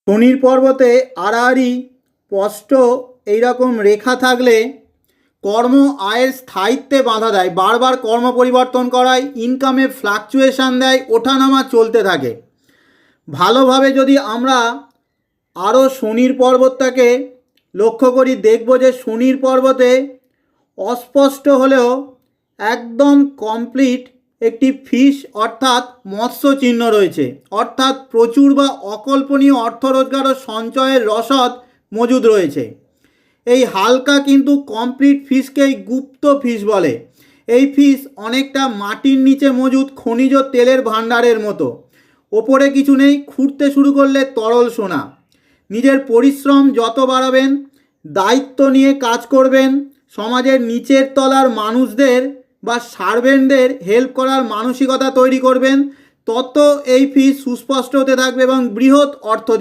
শনির পর্বতে আড়াআড়ি স্পষ্ট এইরকম রেখা থাকলে কর্ম আয়ের স্থায়িত্বে বাধা দেয়, বারবার কর্ম পরিবর্তন করায়, ইনকামে ফ্লাকচুয়েশান দেয়, ওঠানামা চলতে থাকে। ভালোভাবে যদি আমরা আরও শনির পর্বতটাকে লক্ষ্য করি, দেখব যে শনির পর্বতে অস্পষ্ট হলেও একদম কমপ্লিট একটি ফিশ অর্থাৎ মৎস্য চিহ্ন রয়েছে, অর্থাৎ প্রচুর বা অকল্পনীয় অর্থ রোজগার ও সঞ্চয়ের রসদ মজুদ রয়েছে। এই হালকা কিন্তু কমপ্লিট ফিশকেই গুপ্ত ফিশ বলে। এই ফিশ অনেকটা মাটির নিচে মজুদ খনিজ তেলের ভাণ্ডারের মতো, ওপরে কিছু নেই, খুঁড়তে শুরু করলে তরল সোনা। নিজের পরিশ্রম যত বাড়াবেন, দায়িত্ব নিয়ে কাজ করবেন, সমাজের নিচের তলার মানুষদের বা সার্ভেন্টদের হেল্প করার মানসিকতা তৈরি করবেন, তত এই ফিশ সুস্পষ্ট হতে থাকবে এবং বৃহৎ অর্থ দিয়ে